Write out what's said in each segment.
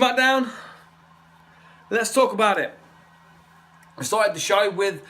SmackDown. Let's talk about it. I started the show with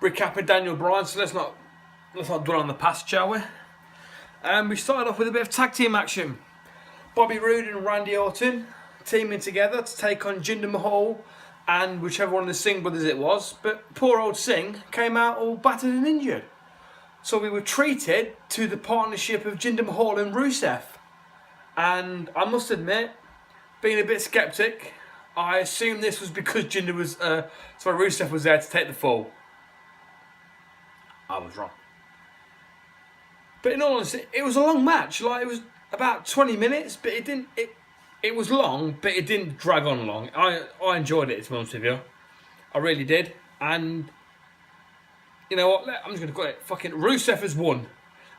recapping Daniel Bryan, so let's not dwell on the past, shall we? We started off with a bit of tag team action. Bobby Roode and Randy Orton teaming together to take on Jinder Mahal and whichever one of the Singh brothers it was. But poor old Singh came out all battered and injured. So we were treated to the partnership of Jinder Mahal and Rusev. And I must admit, being a bit sceptic, I assumed this was because Rusev was there to take the fall. I was wrong. But in all honesty, it was a long match. Like, it was about 20 minutes, but it was long, but it didn't drag on long. I enjoyed it, to be honest with you. I really did. And you know what? I'm just going to call it. Fucking Rusev has won.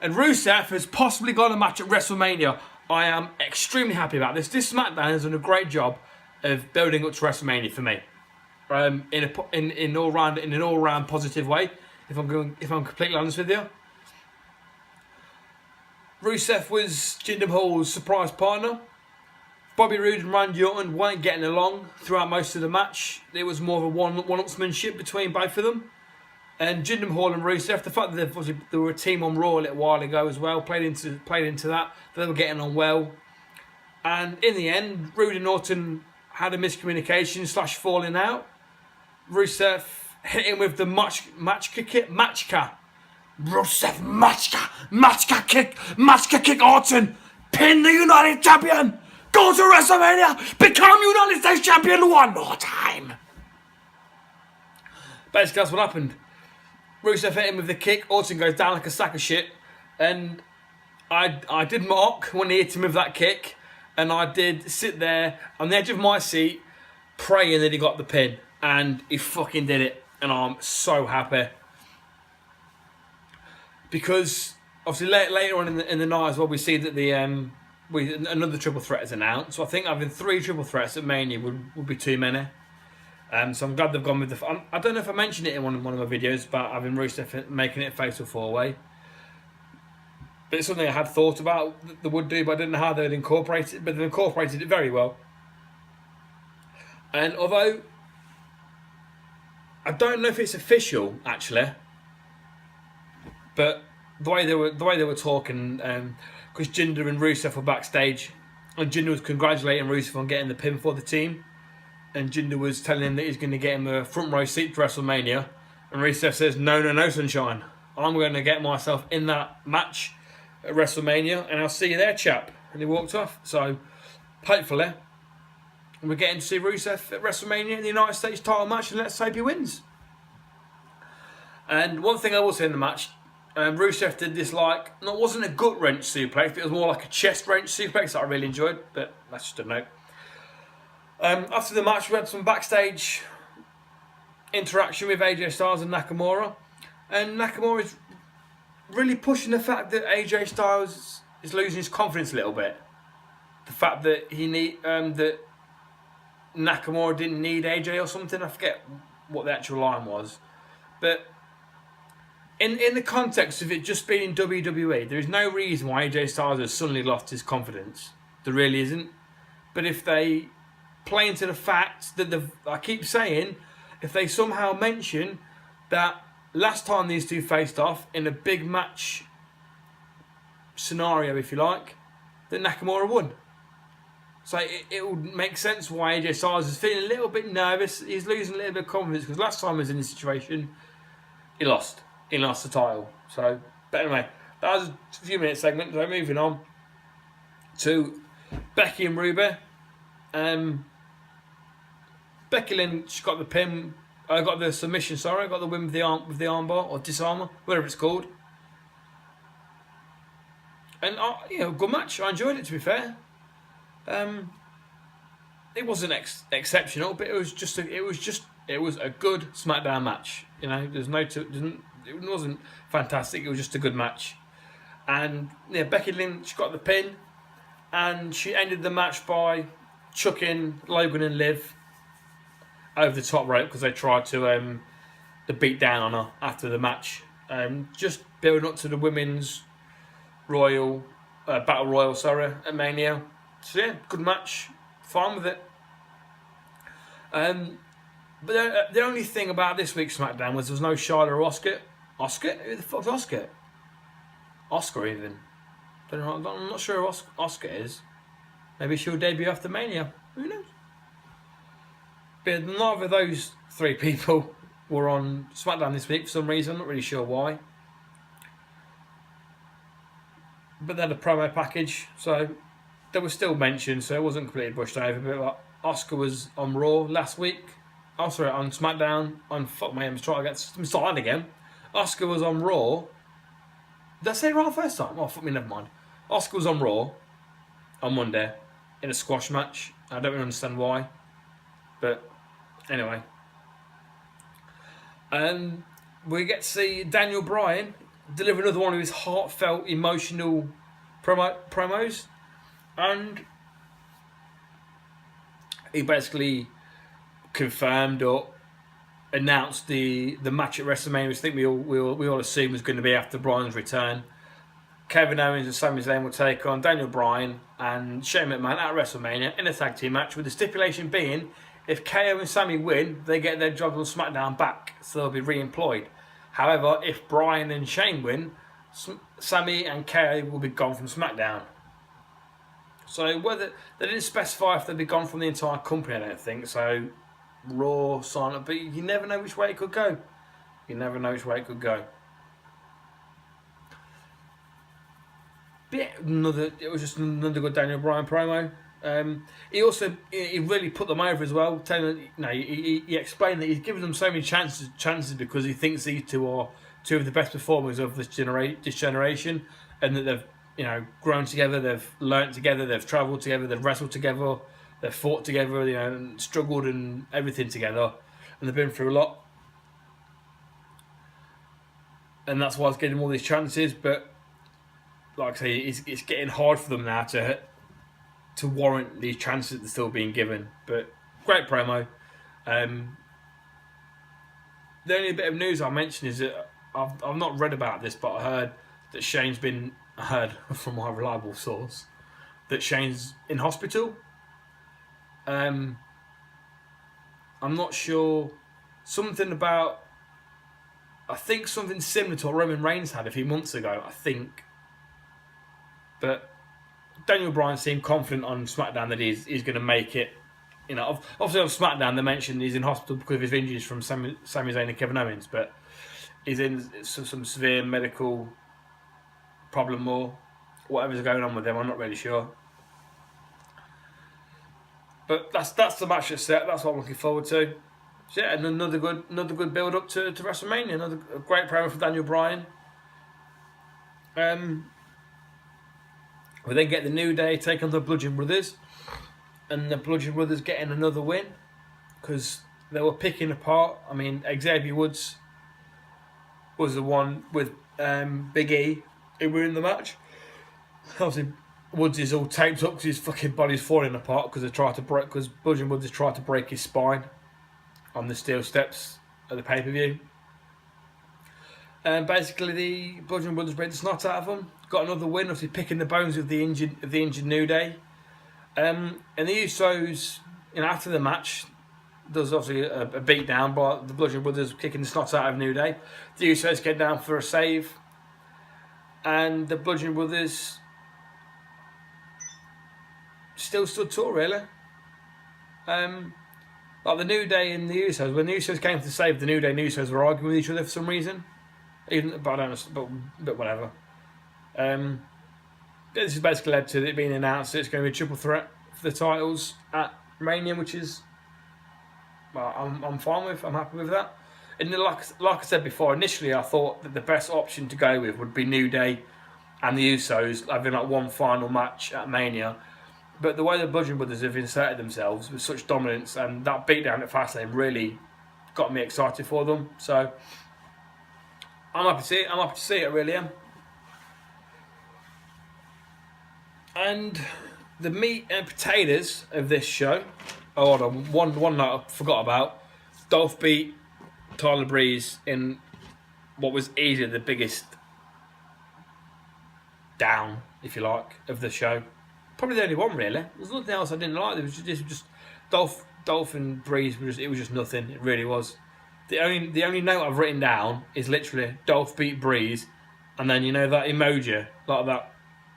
And Rusev has possibly got a match at WrestleMania. I am extremely happy about this. This SmackDown has done a great job of building up to WrestleMania for me. In an all-round positive way. If I'm completely honest with you. Rusev was Jinder Mahal's surprise partner. Bobby Roode and Randy Orton weren't getting along throughout most of the match. There was more of a one-upsmanship between both of them. And Jinder Mahal and Rusev, the fact that they were a team on Raw a little while ago as well, played into that. They were getting on well. And in the end, Roode and Orton had a miscommunication / falling out. Rusev hit him with the matchka kick. Rusev matchka kick Orton. Pin the United Champion. Go to WrestleMania. Become United States Champion one more time. Basically, that's what happened. Rusev hit him with the kick. Orton goes down like a sack of shit. And I did mock when he hit him with that kick. And I did sit there on the edge of my seat praying that he got the pin. And he fucking did it. And I'm so happy. Because obviously later on in the night as well, we see that another triple threat is announced. So I think having 3 triple threats at Mania would be too many. So I'm glad they've gone with the... I don't know if I mentioned it in one of my videos about having Rusev making it a fatal 4-way. But it's something I had thought about that they would do, but I didn't know how they'd incorporate it. But they've incorporated it very well. And although I don't know if it's official actually, but the way they were talking, because Jinder and Rusev were backstage, and Jinder was congratulating Rusev on getting the pin for the team. And Jinder was telling him that he's going to get him a front row seat to WrestleMania. And Rusev says, no, sunshine. I'm going to get myself in that match at WrestleMania. And I'll see you there, chap. And he walked off. So, hopefully, we're getting to see Rusev at WrestleMania in the United States title match. And let's hope he wins. And one thing I will say in the match, Rusev did this it wasn't a gut wrench suplex. It was more like a chest wrench suplex that I really enjoyed. But that's just a note. After the match, we had some backstage interaction with AJ Styles and Nakamura. And Nakamura is really pushing the fact that AJ Styles is losing his confidence a little bit. The fact that that Nakamura didn't need AJ or something. I forget what the actual line was. But in the context of it just being in WWE, there is no reason why AJ Styles has suddenly lost his confidence. There really isn't. But if they play into the fact that I keep saying, if they somehow mention that last time these two faced off in a big match scenario, if you like, that Nakamura won. So it would make sense why AJ Styles is feeling a little bit nervous. He's losing a little bit of confidence because last time he was in this situation, he lost. He lost the title. So, but anyway, that was a few minute segment. So moving on to Becky and Ruby. Becky Lynch got the pin. I got the submission. Sorry, I got the win with the armbar or disarmer, whatever it's called. And good match. I enjoyed it. To be fair, it wasn't exceptional, but it was a good SmackDown match. You know, it wasn't fantastic. It was just a good match. And Becky Lynch got the pin, and she ended the match by chucking Logan and Liv over the top rope because they tried to beat down on her after the match. Just building up to the women's battle royal, at Mania. So yeah, good match. Fine with it. But the only thing about this week's SmackDown was there was no Charlotte or Oscar. Oscar? Who the fuck's Oscar? Oscar even. I'm not sure who Oscar is. Maybe she'll debut after Mania. Who knows? But neither of those three people were on SmackDown this week for some reason. I'm not really sure why. But they had a promo package, so they were still mentioned, so it wasn't completely brushed over. But like, Oscar was on Raw last week. Oh, sorry, on SmackDown. Fuck me, I'm trying to get started again. Oscar was on Raw. Did I say it right first time? Oh, fuck me, never mind. Oscar was on Raw on Monday in a squash match. I don't really understand why. But anyway. We get to see Daniel Bryan deliver another one of his heartfelt, emotional promos. And he basically confirmed or announced the match at WrestleMania, which I think we all assumed was going to be after Bryan's return. Kevin Owens and Sami Zayn will take on Daniel Bryan and Shane McMahon at WrestleMania in a tag team match, with the stipulation being if KO and Sami win, they get their jobs on SmackDown back, so they'll be re-employed. However, if Bryan and Shane win, Sami and KO will be gone from SmackDown. So whether they didn't specify if they'd be gone from the entire company, I don't think. So Raw, silent, but you never know which way it could go. You never know which way it could go. But yeah, it was just another good Daniel Bryan promo. He really put them over as well. Telling them, he explained that he's given them so many chances because he thinks these two are two of the best performers of this generation, and that they've grown together, they've learnt together, they've travelled together, they've wrestled together, they've fought together, and struggled and everything together, and they've been through a lot, and that's why he's getting all these chances. But like I say, it's getting hard for them now to warrant these chances that are still being given. But great promo. The only bit of news I'll mention is that I've not read about this, but I heard that I heard from my reliable source that Shane's in hospital. I'm not sure. Something about, I think something similar to what Roman Reigns had a few months ago, I think. But Daniel Bryan seemed confident on SmackDown that he's going to make it. Obviously on SmackDown they mentioned he's in hospital because of his injuries from Sami Zayn and Kevin Owens, but he's in some severe medical problem or whatever's going on with him. I'm not really sure. But that's the match that's set. That's what I'm looking forward to. So yeah, and another good build up to WrestleMania. Another great promo for Daniel Bryan. We then get the New Day take on the Bludgeon Brothers, and the Bludgeon Brothers getting another win because they were picking apart. I mean, Xavier Woods was the one with Big E who were in the match. Obviously, Woods is all taped up because his fucking body's falling apart because Bludgeon Woods has tried to break his spine on the steel steps at the pay-per-view. And basically, the Bludgeon Brothers beat the snot out of them. Got another win, obviously picking the bones of the injured New Day. And the Usos, after the match, there's obviously a beat down by the Bludgeon Brothers kicking the snot out of New Day. The Usos get down for a save, and the Bludgeon Brothers still stood tall, really. Like the New Day and the Usos, when the Usos came to save the New Day, and the Usos were arguing with each other for some reason. But I don't know, but whatever. This has basically led to it being announced that it's going to be a triple threat for the titles at Mania, which is, well, I'm fine with. I'm happy with that. And like I said before, initially I thought that the best option to go with would be New Day and the Usos having like one final match at Mania. But the way the Bludgeon Brothers have inserted themselves with such dominance and that beatdown at Fastlane really got me excited for them. So I'm happy to see it. I'm happy to see it. I really am. And the meat and potatoes of this show. Oh, hold on. One that I forgot about. Dolph beat Tyler Breeze in what was easily the biggest down, if you like, of the show. Probably the only one, really. There's nothing else I didn't like. It was just Dolph Dolph and Breeze it was just nothing. It really was. The only note I've written down is literally Dolph beat Breeze, and then that emoji, like that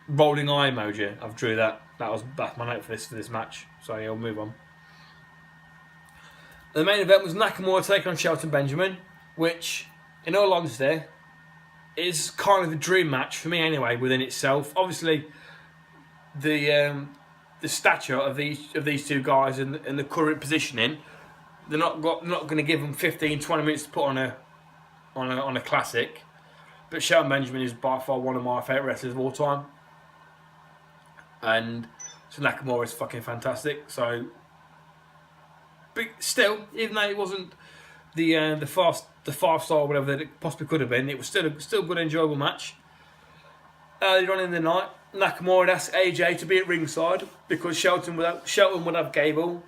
rolling eye emoji. I've drew that. That's my note for this match. So I'll move on. The main event was Nakamura taking on Shelton Benjamin, which, in all honesty, is kind of a dream match for me anyway within itself. Obviously, the stature of these two guys and the current positioning, they're not going to give them 15-20 minutes to put on a classic. But Shelton Benjamin is by far one of my favourite wrestlers of all time, and so Nakamura is fucking fantastic. So, but still, even though it wasn't the 5-star or whatever that it possibly could have been, it was still a good, enjoyable match. Earlier on in the night, Nakamura asked AJ to be at ringside because Shelton would have Gable,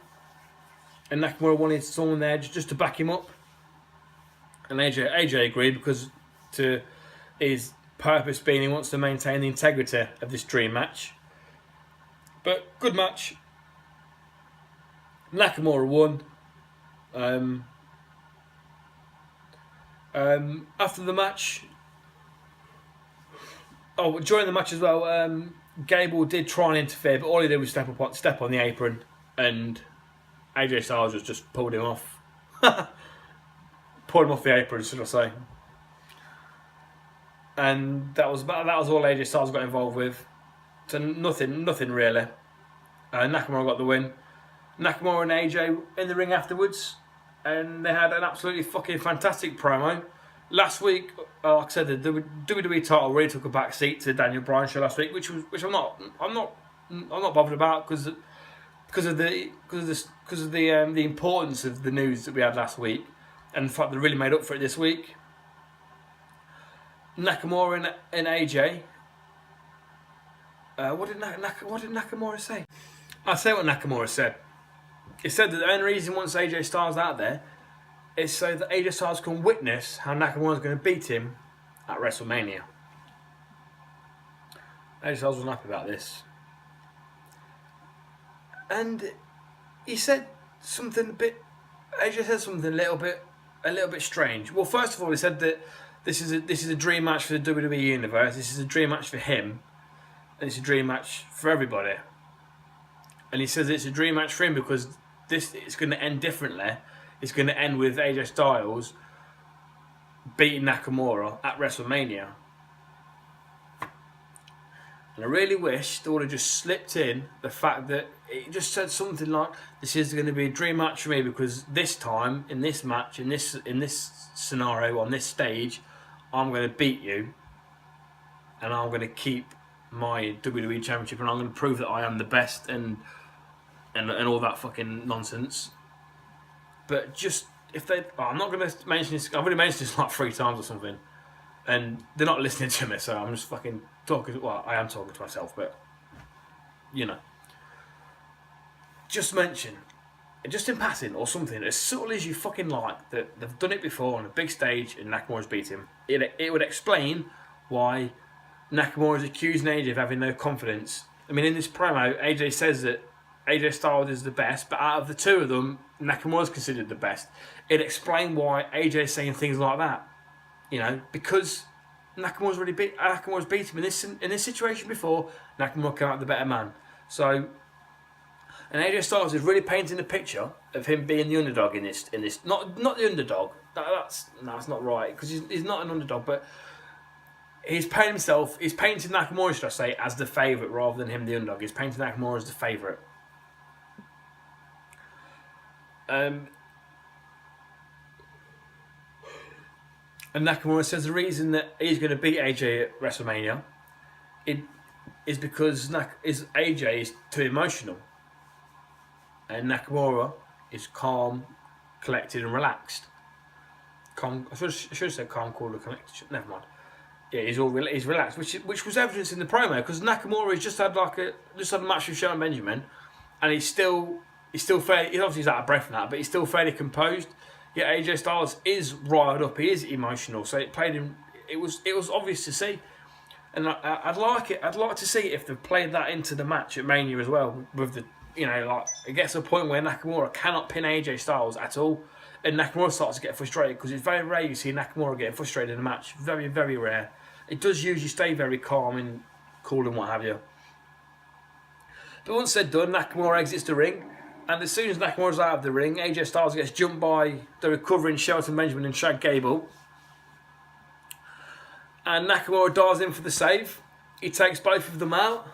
and Nakamura wanted someone there just to back him up. And AJ agreed because to his purpose being he wants to maintain the integrity of this dream match. But good match. Nakamura won. After the match, during the match as well, Gable did try and interfere, but all he did was step on the apron, and AJ Styles just pulled him off. Pulled him off the apron, should I say? And that was all AJ Styles got involved with. So nothing really. Nakamura got the win. Nakamura and AJ in the ring afterwards, and they had an absolutely fucking fantastic promo. Last week, like I said, the WWE title really took a back seat to the Daniel Bryan show last week, which I'm not bothered about because of the importance of the news that we had last week, and the fact they really made up for it this week. Nakamura and AJ. What did Nakamura say? I'll say what Nakamura said. He said that the only reason he wants AJ Styles out there is so that AJ Styles can witness how Nakamura's going to beat him at WrestleMania. AJ Styles wasn't happy about this. And he said something AJ said something a little bit strange. Well, first of all, he said that this is a dream match for the WWE Universe. This is a dream match for him. And it's a dream match for everybody. And he says it's a dream match for him because it's going to end differently. It's going to end with AJ Styles beating Nakamura at WrestleMania. And I really wish they would have just slipped in the fact that it just said something like, this is going to be a dream match for me because this time, in this match, in this scenario, on this stage, I'm going to beat you and I'm going to keep my WWE Championship and I'm going to prove that I am the best and all that fucking nonsense. But just, if they... I'm not going to mention this... I've already mentioned this like 3 times or something. And they're not listening to me, so I'm just fucking talking... Well, I am talking to myself, but... Just mention, just in passing or something, as subtle as you fucking like, that they've done it before on a big stage and Nakamura's beat him. It would explain why Nakamura's accusing AJ of having no confidence. I mean, in this promo, AJ says that AJ Styles is the best, but out of the two of them, Nakamura's considered the best. It explained why AJ's saying things like that. Because Nakamura's beat him in this situation before. Nakamura came out the better man. So, and AJ Styles is really painting the picture of him being the underdog in this. Not the underdog. That's not right because he's not an underdog, but he's painting Nakamura, should I say, as the favourite rather than him the underdog. He's painting Nakamura as the favourite. And Nakamura says the reason that he's going to beat AJ at WrestleMania is because AJ is too emotional. And Nakamura is calm, collected and relaxed. Calm. I should have said calm, cool and collected. Never mind. Yeah, he's relaxed, which was evidence in the promo because Nakamura has just had a match with Shelton Benjamin, and he's still fairly. He's obviously out of breath now, but he's still fairly composed. Yeah, AJ Styles is riled up. He is emotional, so it played him. It was obvious to see, and I'd like to see if they played that into the match at Mania as well with you know, like it gets to a point where Nakamura cannot pin AJ Styles at all, and Nakamura starts to get frustrated because it's very rare you see Nakamura getting frustrated in a match. Very, very rare. It does usually stay very calm and cool and what have you. But once they're done, Nakamura exits the ring, and as soon as Nakamura's out of the ring, AJ Styles gets jumped by the recovering Shelton Benjamin and Chad Gable, and Nakamura dives in for the save. He takes both of them out.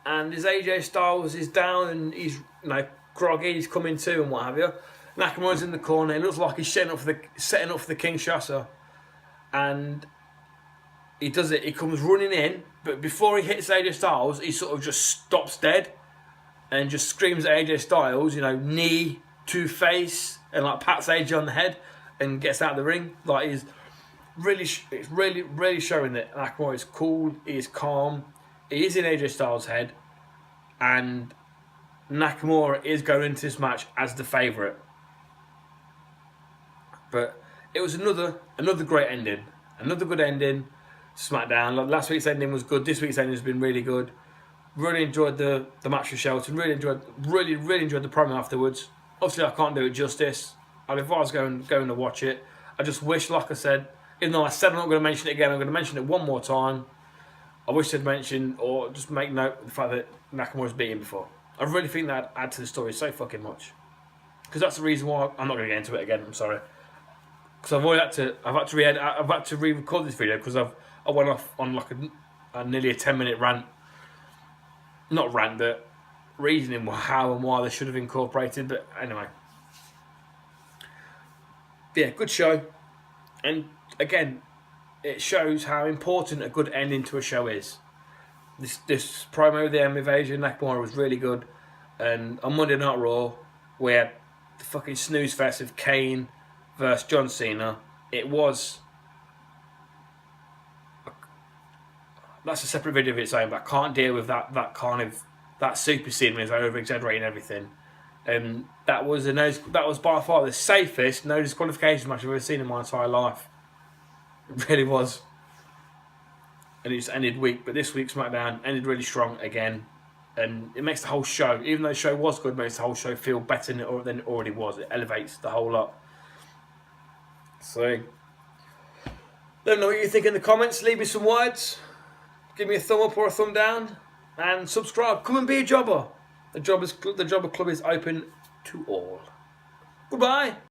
And as AJ Styles is down and he's, you know, groggy, he's coming to and what have you, Nakamura's in the corner. It looks like he's setting up for the Kinshasa, and he does it. He comes running in, but before he hits AJ Styles, he sort of just stops dead and just screams at AJ Styles, you know, knee to face, and like pats AJ on the head and gets out of the ring. Like it's really showing that Nakamura is cool. He is calm. He is in AJ Styles' head, and Nakamura is going into this match as the favourite. But it was another great ending, another good ending. SmackDown. Like last week's ending was good. This week's ending has been really good. Really enjoyed the match with Shelton. Really enjoyed the promo afterwards. Obviously, I can't do it justice. I'd advise going to watch it. I just wish, like I said, even though I said I'm not going to mention it again, I'm going to mention it one more time. I wish they'd mention or just make note of the fact that Nakamura's beaten before. I really think that adds to the story so fucking much. Because that's the reason why I'm not going to get into it again. I'm sorry. Because I've had to re-record this video because I went off on like a nearly a 10-minute rant. Not rant, but reasoning how and why they should have incorporated. But anyway, yeah, good show. And again, it shows how important a good ending to a show is. This promo with the Invasion Nakamura was really good, and on Monday Night Raw, we had the fucking snooze fest of Kane versus John Cena. It was. That's a separate video of its own, but I can't deal with that kind of that super scene when it's over exaggerating everything. That was by far the safest no disqualification match I've ever seen in my entire life. It really was. And it just ended weak, but this week's SmackDown ended really strong again. And it makes the whole show, even though the show was good, makes the whole show feel better than it already was. It elevates the whole lot. So, let me know what you think in the comments. Leave me some words. Give me a thumb up or a thumb down. And subscribe. Come and be a jobber. The Jobber Club is open to all. Goodbye.